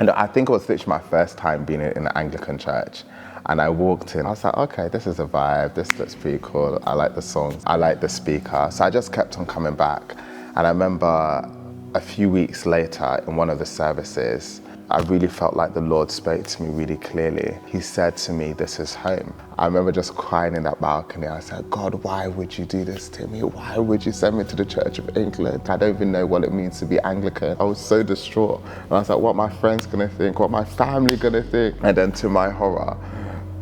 And I think it was literally my first time being in an Anglican church. And I walked in, I was like, okay, this is a vibe, this looks pretty cool. I like the songs, I like the speaker. So I just kept on coming back. And I remember a few weeks later in one of the services, I really felt like the Lord spoke to me really clearly. He said to me, this is home. I remember just crying in that balcony. I said, God, why would you do this to me? Why would you send me to the Church of England? I don't even know what it means to be Anglican. I was so distraught. And I was like, what my friends gonna think? What my family gonna think? And then to my horror,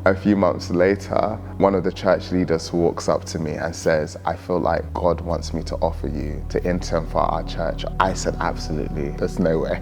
a few months later, one of the church leaders walks up to me and says, I feel like God wants me to offer you to intern for our church. I said, absolutely, there's no way.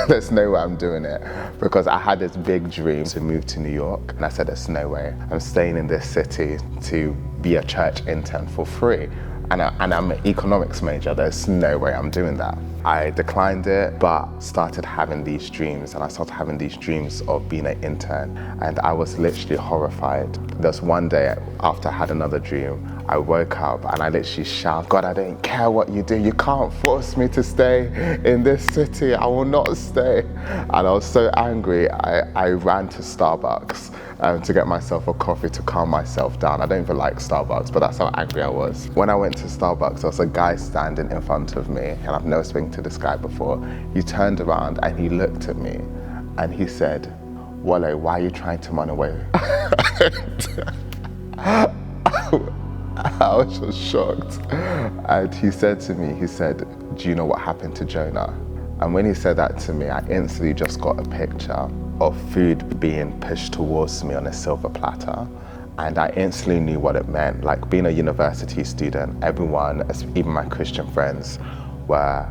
There's no way I'm doing it. Because I had this big dream to move to New York. And I said, there's no way. I'm staying in this city to be a church intern for free. And I'm an economics major. There's no way I'm doing that. I declined it, but started having these dreams. And I started having these dreams of being an intern. And I was literally horrified. There's one day after I had another dream, I woke up and I literally shouted, God, I don't care what you do. You can't force me to stay in this city. I will not stay. And I was so angry, I ran to Starbucks to get myself a coffee to calm myself down. I don't even like Starbucks, but that's how angry I was. When I went to Starbucks, there was a guy standing in front of me, and I've never spoken to this guy before. He turned around and he looked at me and he said, Wole, why are you trying to run away? I was just shocked. And he said to me, do you know what happened to Jonah? And when he said that to me, I instantly just got a picture of food being pushed towards me on a silver platter. And I instantly knew what it meant. Like being a university student, everyone, even my Christian friends, were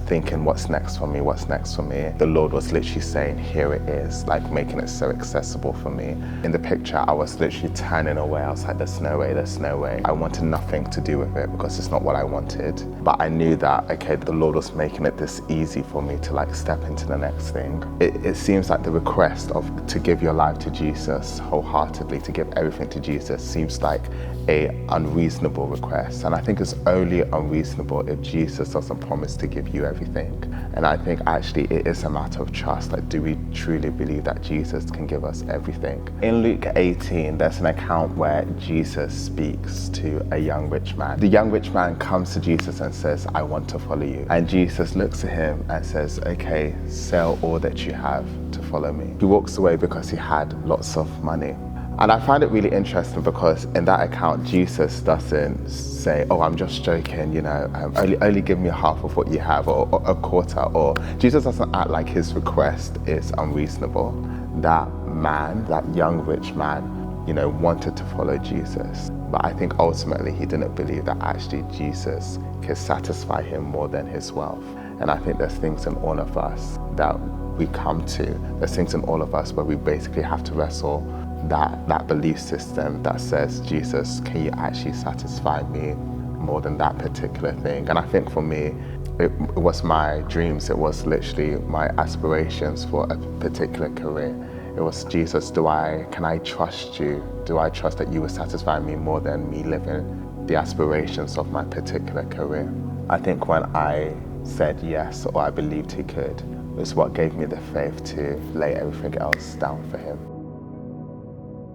thinking, what's next for me, what's next for me? The Lord was literally saying, here it is, like making it so accessible for me. In the picture, I was literally turning away. I was like, there's no way, there's no way. I wanted nothing to do with it because it's not what I wanted. But I knew that, okay, the Lord was making it this easy for me to like step into the next thing. It seems like the request to give your life to Jesus wholeheartedly, to give everything to Jesus, seems like an unreasonable request. And I think it's only unreasonable if Jesus doesn't promise to give you everything. And I think actually it is a matter of trust. Like, do we truly believe that Jesus can give us everything? In Luke 18, there's an account where Jesus speaks to a young rich man. The young rich man comes to Jesus and says, I want to follow you. And Jesus looks at him and says, okay, sell all that you have to follow me. He walks away because he had lots of money. And I find it really interesting because in that account, Jesus doesn't say, oh, I'm just joking, only give me half of what you have or a quarter. Or Jesus doesn't act like his request is unreasonable. That man, that young rich man, wanted to follow Jesus. But I think ultimately he didn't believe that actually Jesus could satisfy him more than his wealth. And I think there's things in all of us that we come to. There's things in all of us where we basically have to wrestle that belief system that says, Jesus, can you actually satisfy me more than that particular thing? And I think for me, it was my dreams. It was literally my aspirations for a particular career. It was, Jesus, can I trust you? Do I trust that you will satisfy me more than me living the aspirations of my particular career? I think when I said yes, or I believed he could, was what gave me the faith to lay everything else down for him.